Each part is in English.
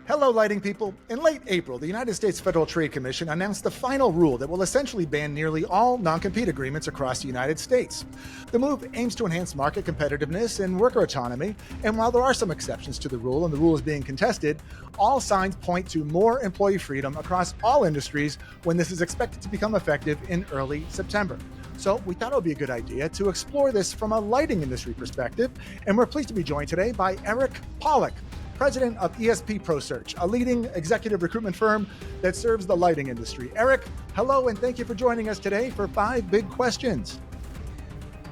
Hello, lighting people. In late April, the United States Federal Trade Commission announced the final rule that will essentially ban nearly all non-compete agreements across the United States. The move aims to enhance market competitiveness and worker autonomy, and while there are some exceptions to the rule and the rule is being contested, all signs point to more employee freedom across all industries when this is expected to become effective in early September. So we thought it would be a good idea to explore this from a lighting industry perspective, and we're pleased to be joined today by Eric Pollack, president of ESP Prosearch, a leading executive recruitment firm that serves the lighting industry. Eric, hello, and thank you for joining us today for 5 Big Questions.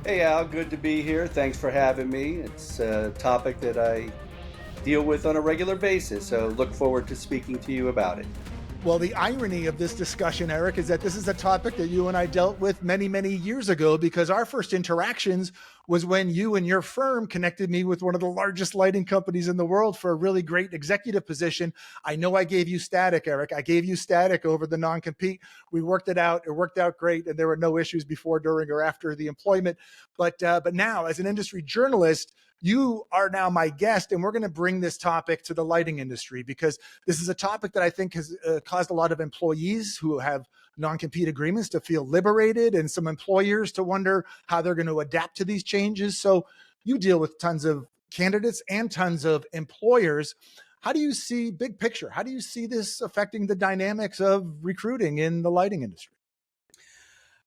Hey Al, good to be here. Thanks for having me. It's a topic that I deal with on a regular basis, so look forward to speaking to you about it. Well, the irony of this discussion, Eric, is that this is a topic that you and I dealt with many, many years ago, because our first interactions was when you and your firm connected me with one of the largest lighting companies in the world for a really great executive position. I know I gave you static, Eric. I gave you static over the non-compete. We worked it out. It worked out great, and there were no issues before, during, or after the employment. But now, as an industry journalist, you are now my guest, and we're going to bring this topic to the lighting industry, because this is a topic that I think has caused a lot of employees who have non-compete agreements to feel liberated, and some employers to wonder how they're going to adapt to these changes. So you deal with tons of candidates and tons of employers. How do you see, big picture, how do you see this affecting the dynamics of recruiting in the lighting industry?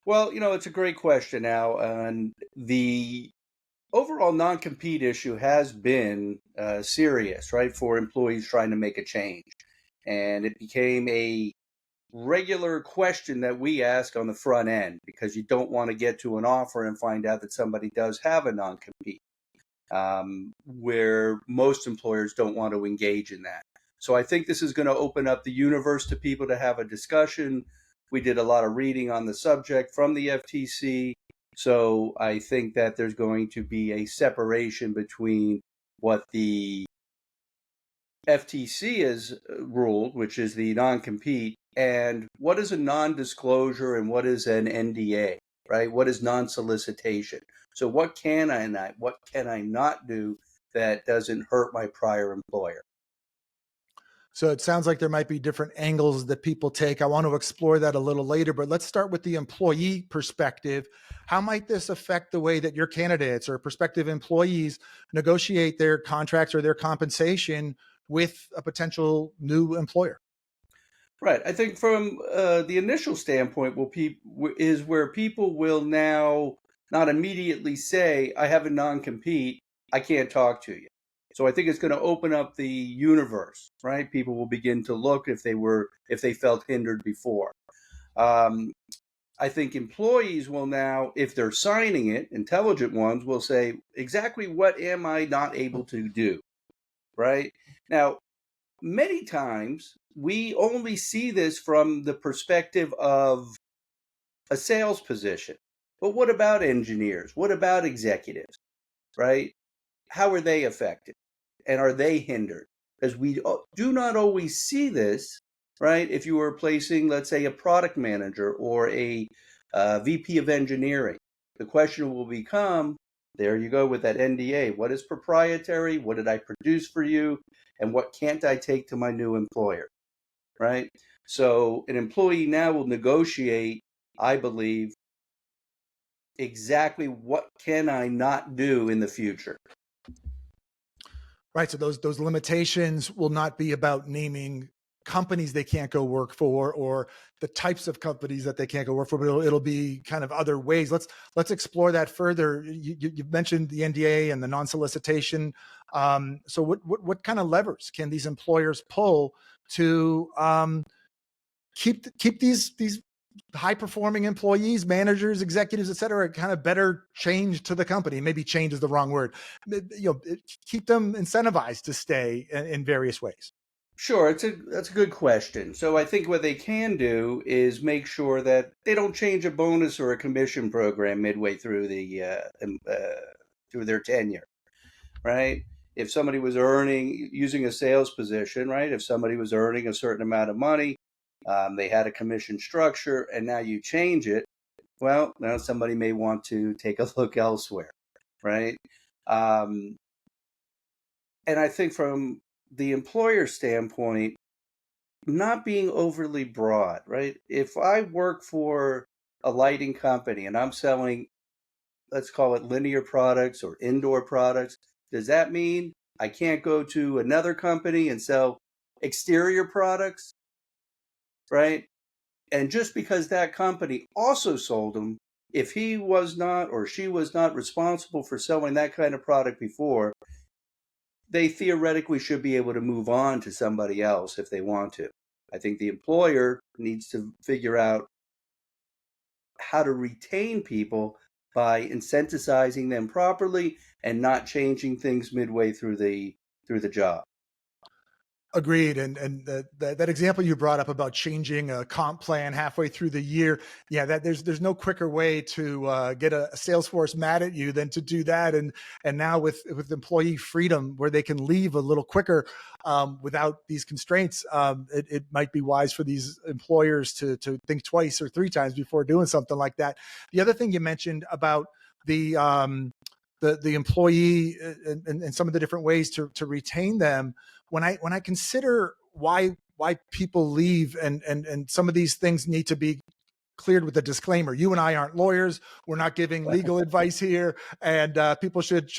Well, it's a great question, Al. And the overall non-compete issue has been serious, right, for employees trying to make a change. And it became a regular question that we ask on the front end, because you don't want to get to an offer and find out that somebody does have a non-compete, where most employers don't want to engage in that. So I think this is going to open up the universe to people to have a discussion. We did a lot of reading on the subject from the FTC. So I think that there's going to be a separation between what the FTC has ruled, which is the non-compete, and what is a non-disclosure and what is an NDA, right? What is non-solicitation? So what can I not do that doesn't hurt my prior employer? So it sounds like there might be different angles that people take. I want to explore that a little later, but let's start with the employee perspective. How might this affect the way that your candidates or prospective employees negotiate their contracts or their compensation with a potential new employer? Right. I think from the initial standpoint, is where people will now not immediately say, I have a non-compete, I can't talk to you. So I think it's going to open up the universe, right? People will begin to look if they felt hindered before. Um, I think employees will now, if they're signing it, intelligent ones will say, exactly what am I not able to do, right? Now, many times we only see this from the perspective of a sales position. But what about engineers? What about executives, right? How are they affected? And are they hindered? Because we do not always see this, right? If you were placing, let's say, a product manager or a VP of engineering, the question will become, there you go with that NDA. What is proprietary? What did I produce for you? And what can't I take to my new employer, right? So an employee now will negotiate, I believe, exactly what can I not do in the future. Right. So those limitations will not be about naming companies they can't go work for, or the types of companies that they can't go work for, but it'll be kind of other ways. Let's explore that further. You mentioned the NDA and the non-solicitation. So what kind of levers can these employers pull to keep these high performing employees, managers, executives, et cetera, kind of better change to the company? Maybe change is the wrong word. Keep them incentivized to stay in various ways. Sure, that's a good question. So I think what they can do is make sure that they don't change a bonus or a commission program midway through through their tenure, right? If somebody was earning, using a sales position, right? If somebody was earning a certain amount of money, they had a commission structure, and now you change it. Well, now somebody may want to take a look elsewhere, right? And I think from the employer standpoint, not being overly broad, right? If I work for a lighting company and I'm selling, let's call it linear products or indoor products, does that mean I can't go to another company and sell exterior products, right? And just because that company also sold them, if he was not or she was not responsible for selling that kind of product before, they theoretically should be able to move on to somebody else if they want to. I think the employer needs to figure out how to retain people by incentivizing them properly and not changing things midway through the job. Agreed, and that example you brought up about changing a comp plan halfway through the year, yeah, that there's no quicker way to get a sales force mad at you than to do that, and now with employee freedom where they can leave a little quicker without these constraints, it might be wise for these employers to think twice or three times before doing something like that. The other thing you mentioned about the the employee and some of the different ways to retain them, when I consider why people leave, and some of these things need to be cleared with a disclaimer. You and I aren't lawyers. We're not giving legal advice here, and people should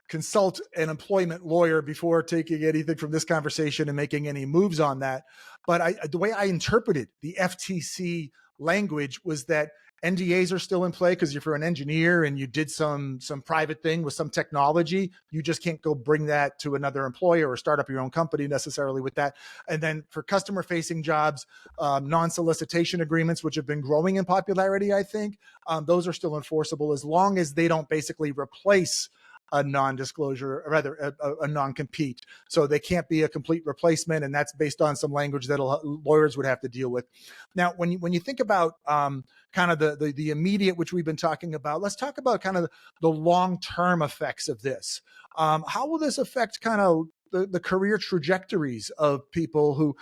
consult an employment lawyer before taking anything from this conversation and making any moves on that. But the way I interpreted the FTC language was that NDAs are still in play, because if you're an engineer and you did some private thing with some technology, you just can't go bring that to another employer or start up your own company necessarily with that. And then for customer facing jobs, non-solicitation agreements, which have been growing in popularity, I think, those are still enforceable as long as they don't basically replace a non-disclosure, or rather a non-compete. So they can't be a complete replacement, and that's based on some language that lawyers would have to deal with. Now, when you think about kind of the immediate, which we've been talking about, let's talk about kind of the long-term effects of this. How will this affect kind of the career trajectories of people who,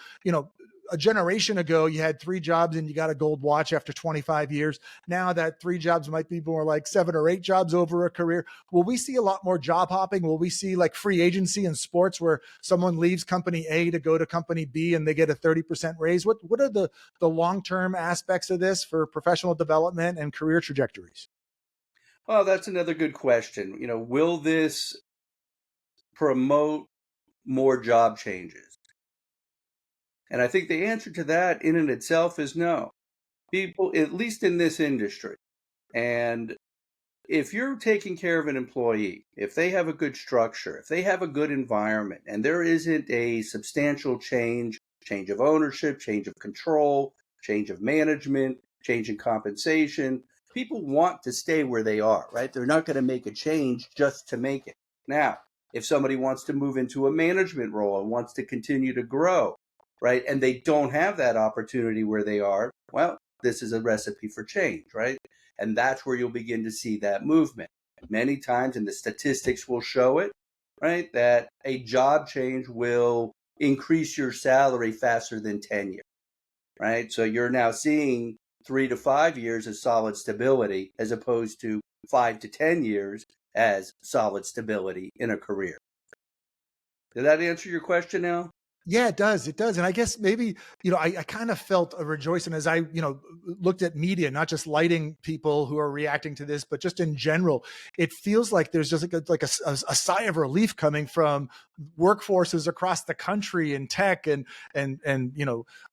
a generation ago, you had 3 jobs and you got a gold watch after 25 years. Now that 3 jobs might be more like 7 or 8 jobs over a career. Will we see a lot more job hopping? Will we see like free agency in sports where someone leaves company A to go to company B and they get a 30% raise? What are the long-term aspects of this for professional development and career trajectories? Well, that's another good question. Will this promote more job changes? And I think the answer to that in and itself is no. People, at least in this industry, and if you're taking care of an employee, if they have a good structure, if they have a good environment, and there isn't a substantial change of ownership, change of control, change of management, change in compensation, people want to stay where they are, right? They're not going to make a change just to make it. Now, if somebody wants to move into a management role and wants to continue to grow, right, and they don't have that opportunity where they are, well, this is a recipe for change, right? And that's where you'll begin to see that movement. Many times, and the statistics will show it, right, that a job change will increase your salary faster than tenure, right? So you're now seeing 3 to 5 years as solid stability as opposed to 5 to 10 years as solid stability in a career. Did that answer your question now? Yeah, it does. It does. And I guess maybe, I kind of felt a rejoicing as I, looked at media, not just lighting people who are reacting to this, but just in general. It feels like there's just like a sigh of relief coming from workforces across the country in tech and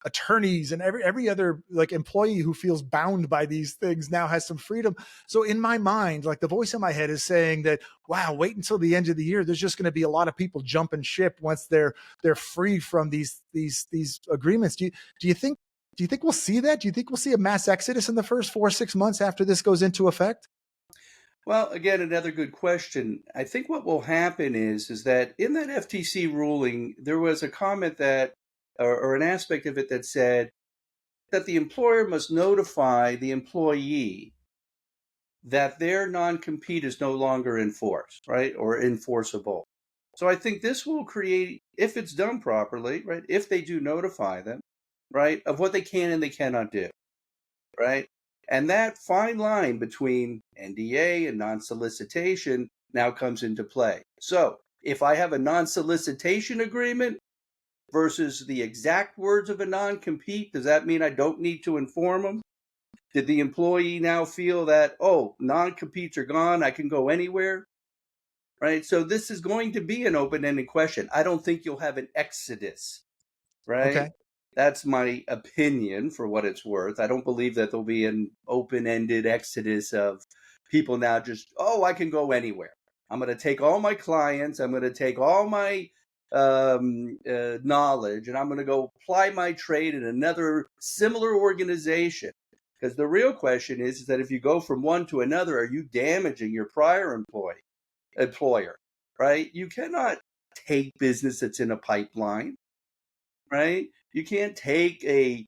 attorneys and every other like employee who feels bound by these things now has some freedom. So in my mind, like the voice in my head is saying that, wow, wait until the end of the year. There's just going to be a lot of people jumping ship once they're free from these agreements. Do you think we'll see that? Do you think we'll see a mass exodus in the first 4 or 6 months after this goes into effect? Well, again, another good question. I think what will happen is that in that FTC ruling, there was a comment that, or an aspect of it that said that the employer must notify the employee that their non-compete is no longer enforced, right, or enforceable. So I think this will create, if it's done properly, right, if they do notify them, right, of what they can and they cannot do, right? And that fine line between NDA and non-solicitation now comes into play. So If I have a non-solicitation agreement versus the exact words of a non-compete, does that mean I don't need to inform them? Did the employee now feel that, oh, non-competes are gone, I can go anywhere? Right? So this is going to be an open-ended question. I don't think you'll have an exodus, right? Okay. That's my opinion for what it's worth. I don't believe that there'll be an open-ended exodus of people now just, oh, I can go anywhere. I'm going to take all my clients, I'm going to take all my knowledge, and I'm going to go apply my trade in another similar organization. Because the real question is that if you go from one to another, are you damaging your prior employer, right? You cannot take business that's in a pipeline, right? You can't take a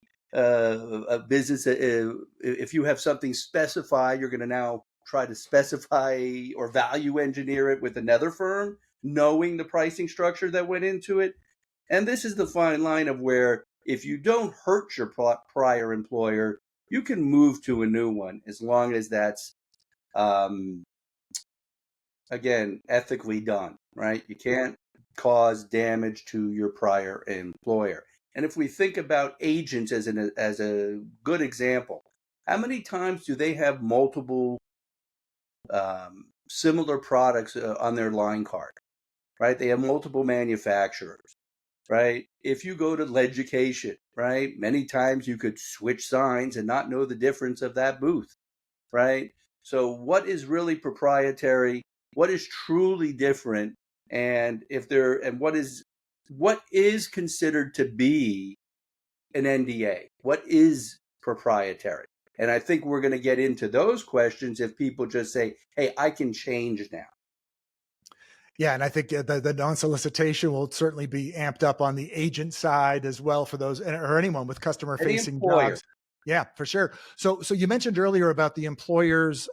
business if you have something specified, you're going to now try to specify or value engineer it with another firm, knowing the pricing structure that went into it. And this is the fine line of where if you don't hurt your prior employer, you can move to a new one as long as that's um, again, ethically done, right? You can't cause damage to your prior employer. And if we think about agents as a good example, how many times do they have multiple similar products on their line card, right? They have multiple manufacturers, right? If you go to Leducation, right, many times you could switch signs and not know the difference of that booth, right? So what is really proprietary? What is truly different? And what is considered to be an NDA? What is proprietary? And I think we're going to get into those questions if people just say, "Hey, I can change now." Yeah, and I think the non-solicitation will certainly be amped up on the agent side as well for those, or anyone with Any customer-facing employer. jobs. Yeah, for sure. So you mentioned earlier about the employer's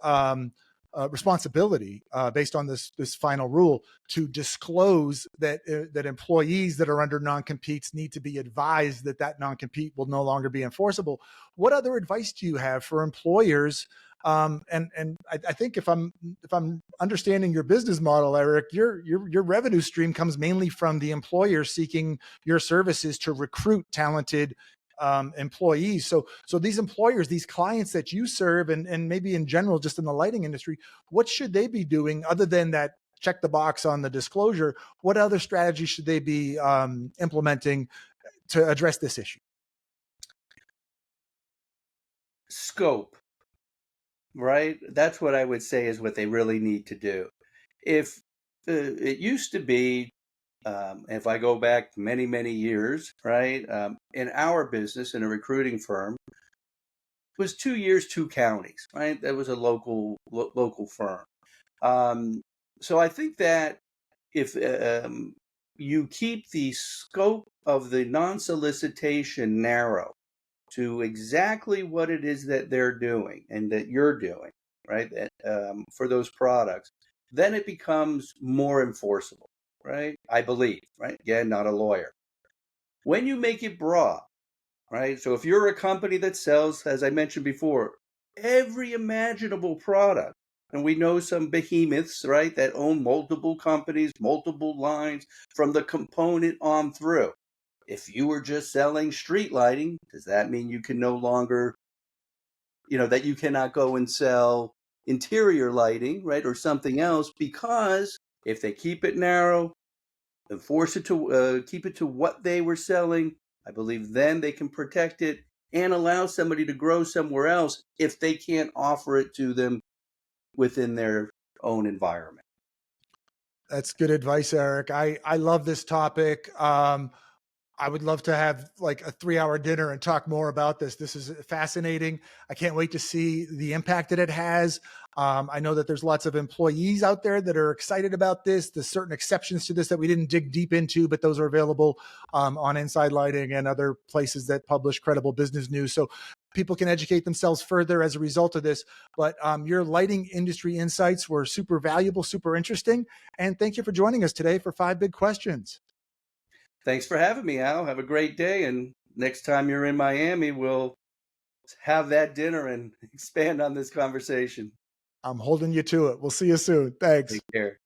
responsibility based on this final rule to disclose that employees that are under non-competes need to be advised that that non-compete will no longer be enforceable. What other advice do you have for employers? And I think if I'm understanding your business model, Eric, your revenue stream comes mainly from the employer seeking your services to recruit talented employees. So these employers, these clients that you serve, and maybe in general, just in the lighting industry, what should they be doing other than that? Check the box on the disclosure. What other strategies should they be implementing to address this issue? Scope, right? That's what I would say is what they really need to do. If it used to be, if I go back many, many years, right, in our business in a recruiting firm, it was 2 years, 2 counties, right? That was a local firm. So I think that if you keep the scope of the non-solicitation narrow to exactly what it is that they're doing and that you're doing, right? For those products, then it becomes more enforceable, right? I believe, right? Again, not a lawyer. When you make it broad, right? So if you're a company that sells, as I mentioned before, every imaginable product, and we know some behemoths, right, that own multiple companies, multiple lines from the component on through. If you were just selling street lighting, does that mean you can no longer, that you cannot go and sell interior lighting, right, or something else? Because if they keep it narrow and force it to keep it to what they were selling, I believe then they can protect it and allow somebody to grow somewhere else if they can't offer it to them within their own environment. That's good advice, Eric. I love this topic. I would love to have like a 3-hour dinner and talk more about this. This is fascinating. I can't wait to see the impact that it has. I know that there's lots of employees out there that are excited about this. There's certain exceptions to this that we didn't dig deep into, but those are available on Inside Lighting and other places that publish credible business news. So people can educate themselves further as a result of this. But your lighting industry insights were super valuable, super interesting. And thank you for joining us today for 5 Big Questions. Thanks for having me, Al. Have a great day. And next time you're in Miami, we'll have that dinner and expand on this conversation. I'm holding you to it. We'll see you soon. Thanks. Take care.